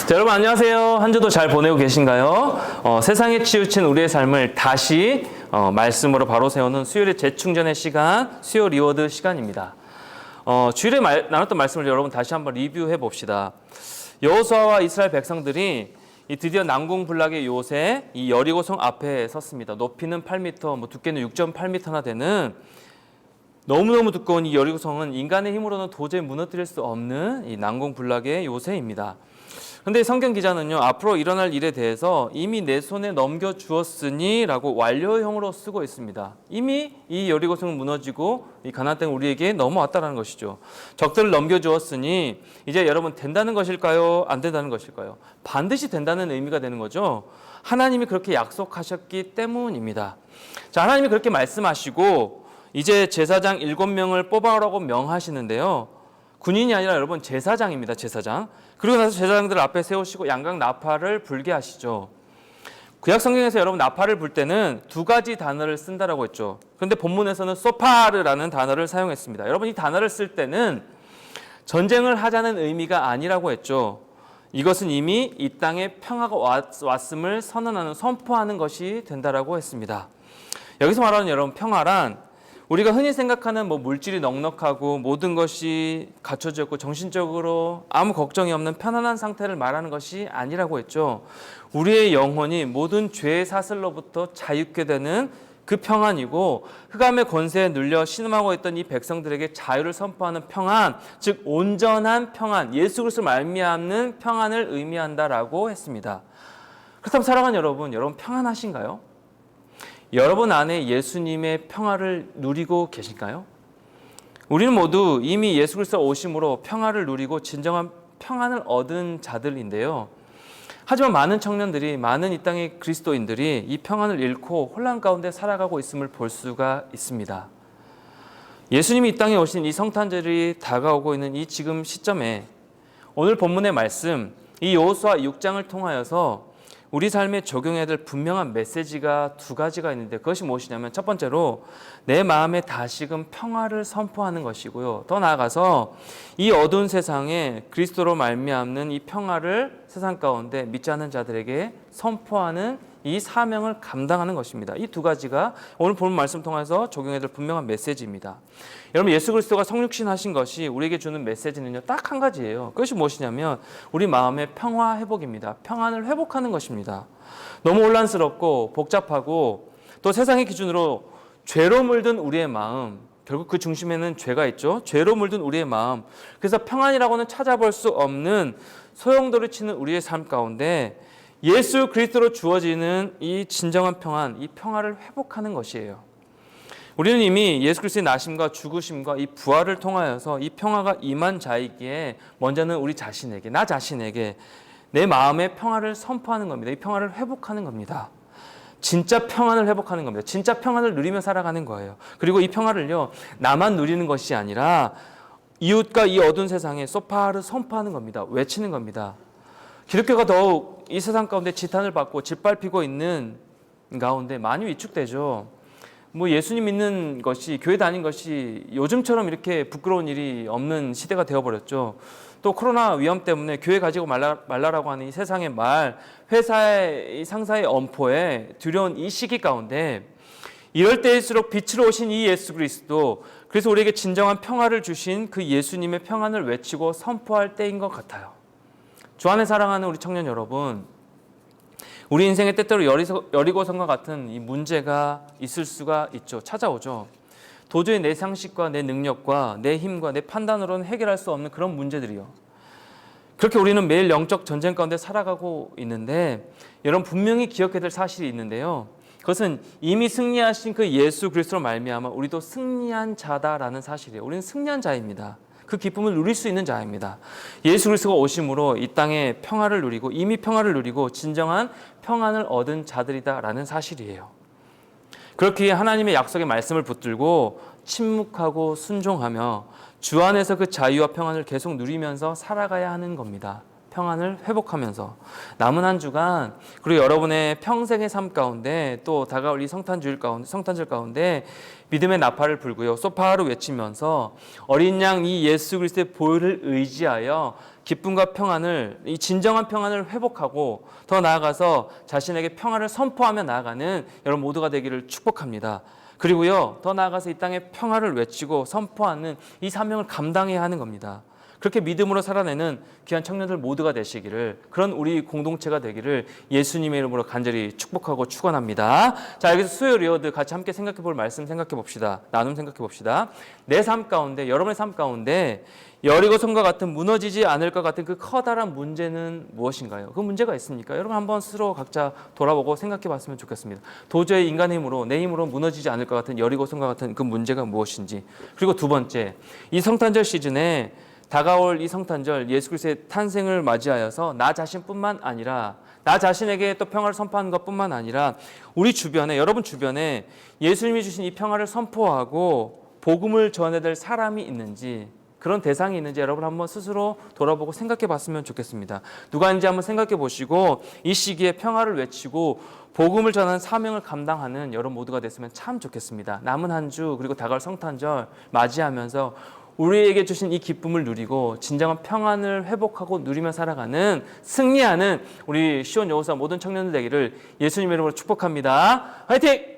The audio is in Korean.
자, 여러분 안녕하세요. 한 주도 잘 보내고 계신가요? 세상에 치우친 우리의 삶을 다시 말씀으로 바로 세우는 수요일의 재충전의 시간, 수요 리워드 시간입니다. 주일에 나눴던 말씀을 여러분 다시 한번 리뷰해 봅시다. 여호수아와 이스라엘 백성들이 드디어 난공불락의 요새 이 여리고성 앞에 섰습니다. 높이는 8m, 두께는 6.8m나 되는 너무너무 두꺼운 이 여리고성은 인간의 힘으로는 도저히 무너뜨릴 수 없는 이 난공불락의 요새입니다. 근데 성경 기자는요, 앞으로 일어날 일에 대해서 이미 내 손에 넘겨주었으니 라고 완료형으로 쓰고 있습니다. 이미 이 여리고성은 무너지고 이 가나안 땅 우리에게 넘어왔다는 것이죠. 적들을 넘겨주었으니 이제 여러분 된다는 것일까요? 안 된다는 것일까요? 반드시 된다는 의미가 되는 거죠. 하나님이 그렇게 약속하셨기 때문입니다. 자, 하나님이 그렇게 말씀하시고 이제 제사장 7명을 뽑아오라고 명하시는데요. 군인이 아니라 여러분 제사장입니다. 제사장. 그리고 나서 제사장들 앞에 세우시고 양각 나팔을 불게 하시죠. 구약 성경에서 여러분 나팔을 불 때는 두 가지 단어를 쓴다라고 했죠. 그런데 본문에서는 소파르라는 단어를 사용했습니다. 여러분 이 단어를 쓸 때는 전쟁을 하자는 의미가 아니라고 했죠. 이것은 이미 이 땅에 평화가 왔음을 선언하는, 선포하는 것이 된다라고 했습니다. 여기서 말하는 여러분 평화란 우리가 흔히 생각하는 물질이 넉넉하고 모든 것이 갖춰져 있고 정신적으로 아무 걱정이 없는 편안한 상태를 말하는 것이 아니라고 했죠. 우리의 영혼이 모든 죄의 사슬로부터 자유케 되는 그 평안이고 흑암의 권세에 눌려 신음하고 있던 이 백성들에게 자유를 선포하는 평안, 즉 온전한 평안, 예수 그리스도를 말미암는 평안을 의미한다라고 했습니다. 그렇다면 사랑하는 여러분 평안하신가요? 여러분 안에 예수님의 평화를 누리고 계실까요? 우리는 모두 이미 예수 그리스도 오심으로 평화를 누리고 진정한 평안을 얻은 자들인데요. 하지만 많은 청년들이, 많은 이 땅의 그리스도인들이 이 평안을 잃고 혼란 가운데 살아가고 있음을 볼 수가 있습니다. 예수님이 이 땅에 오신 이 성탄절이 다가오고 있는 이 지금 시점에 오늘 본문의 말씀, 이 여호수아 6장을 통하여서 우리 삶에 적용해야 될 분명한 메시지가 두 가지가 있는데 그것이 무엇이냐면 첫 번째로 내 마음에 다시금 평화를 선포하는 것이고요. 더 나아가서 이 어두운 세상에 그리스도로 말미암는 이 평화를 세상 가운데 믿지 않는 자들에게 선포하는 이 사명을 감당하는 것입니다. 이 두 가지가 오늘 본 말씀 통해서 적용해야 될 분명한 메시지입니다. 여러분 예수 그리스도가 성육신 하신 것이 우리에게 주는 메시지는요 딱 한 가지예요. 그것이 무엇이냐면 우리 마음의 평화 회복입니다. 평안을 회복하는 것입니다. 너무 혼란스럽고 복잡하고 또 세상의 기준으로 죄로 물든 우리의 마음, 결국 그 중심에는 죄가 있죠. 죄로 물든 우리의 마음. 그래서 평안이라고는 찾아볼 수 없는 소용돌이 치는 우리의 삶 가운데 예수 그리스도로 주어지는 이 진정한 평안, 이 평화를 회복하는 것이에요. 우리는 이미 예수 그리스도의 나심과 죽으심과 이 부활을 통하여서 이 평화가 임한 자이기에 먼저는 우리 자신에게, 나 자신에게 내 마음의 평화를 선포하는 겁니다. 이 평화를 회복하는 겁니다. 진짜 평안을 회복하는 겁니다. 진짜 평안을 누리며 살아가는 거예요. 그리고 이 평화를요 나만 누리는 것이 아니라 이웃과 이 어두운 세상에 소파를 선포하는 겁니다. 외치는 겁니다. 기독교가 더욱 이 세상 가운데 지탄을 받고 짓밟히고 있는 가운데 많이 위축되죠. 예수님 믿는 것이, 교회 다니는 것이 요즘처럼 이렇게 부끄러운 일이 없는 시대가 되어버렸죠. 또 코로나 위험 때문에 교회 가지고 말라라고 하는 이 세상의 말, 회사의 상사의 엄포에 두려운 이 시기 가운데 이럴 때일수록 빛으로 오신 이 예수 그리스도, 그래서 우리에게 진정한 평화를 주신 그 예수님의 평안을 외치고 선포할 때인 것 같아요. 주 안에 사랑하는 우리 청년 여러분, 우리 인생에 때때로 여리고성과 같은 이 문제가 있을 수가 있죠. 찾아오죠. 도저히 내 상식과 내 능력과 내 힘과 내 판단으로는 해결할 수 없는 그런 문제들이요. 그렇게 우리는 매일 영적 전쟁 가운데 살아가고 있는데 여러분 분명히 기억해야 될 사실이 있는데요. 그것은 이미 승리하신 그 예수 그리스도로 말미암아 우리도 승리한 자다라는 사실이에요. 우리는 승리한 자입니다. 그 기쁨을 누릴 수 있는 자입니다. 예수 그리스도가 오심으로 이 땅에 평화를 누리고 이미 평화를 누리고 진정한 평안을 얻은 자들이다라는 사실이에요. 그렇기에 하나님의 약속의 말씀을 붙들고 침묵하고 순종하며 주 안에서 그 자유와 평안을 계속 누리면서 살아가야 하는 겁니다. 평안을 회복하면서 남은 한 주간 그리고 여러분의 평생의 삶 가운데 또 다가올 이 성탄절 가운데 믿음의 나팔을 불고요. 소파를 외치면서 어린 양 이 예수 그리스도의 보혈을 의지하여 기쁨과 평안을, 이 진정한 평안을 회복하고 더 나아가서 자신에게 평안을 선포하며 나아가는 여러분 모두가 되기를 축복합니다. 그리고요, 더 나아가서 이 땅에 평화를 외치고 선포하는 이 사명을 감당해야 하는 겁니다. 그렇게 믿음으로 살아내는 귀한 청년들 모두가 되시기를, 그런 우리 공동체가 되기를 예수님의 이름으로 간절히 축복하고 축원합니다. 자, 여기서 수요 리워드 같이 함께 생각해 볼 말씀 생각해 봅시다. 나눔 생각해 봅시다. 내 삶 가운데, 여러분의 삶 가운데 여리고성과 같은 무너지지 않을 것 같은 그 커다란 문제는 무엇인가요? 그 문제가 있습니까? 여러분 한번 스스로 각자 돌아보고 생각해 봤으면 좋겠습니다. 도저히 인간의 힘으로, 내 힘으로 무너지지 않을 것 같은 여리고성과 같은 그 문제가 무엇인지. 그리고 두 번째, 이 성탄절 시즌에 다가올 이 성탄절 예수 그리스도의 탄생을 맞이하여서 나 자신뿐만 아니라 나 자신에게 또 평화를 선포하는 것뿐만 아니라 우리 주변에, 여러분 주변에 예수님이 주신 이 평화를 선포하고 복음을 전해야 될 사람이 있는지, 그런 대상이 있는지 여러분 한번 스스로 돌아보고 생각해 봤으면 좋겠습니다. 누가 있는지 한번 생각해 보시고 이 시기에 평화를 외치고 복음을 전하는 사명을 감당하는 여러분 모두가 됐으면 참 좋겠습니다. 남은 한 주 그리고 다가올 성탄절 맞이하면서 우리에게 주신 이 기쁨을 누리고 진정한 평안을 회복하고 누리며 살아가는, 승리하는 우리 시온 여호사 모든 청년들 되기를 예수님의 이름으로 축복합니다. 화이팅!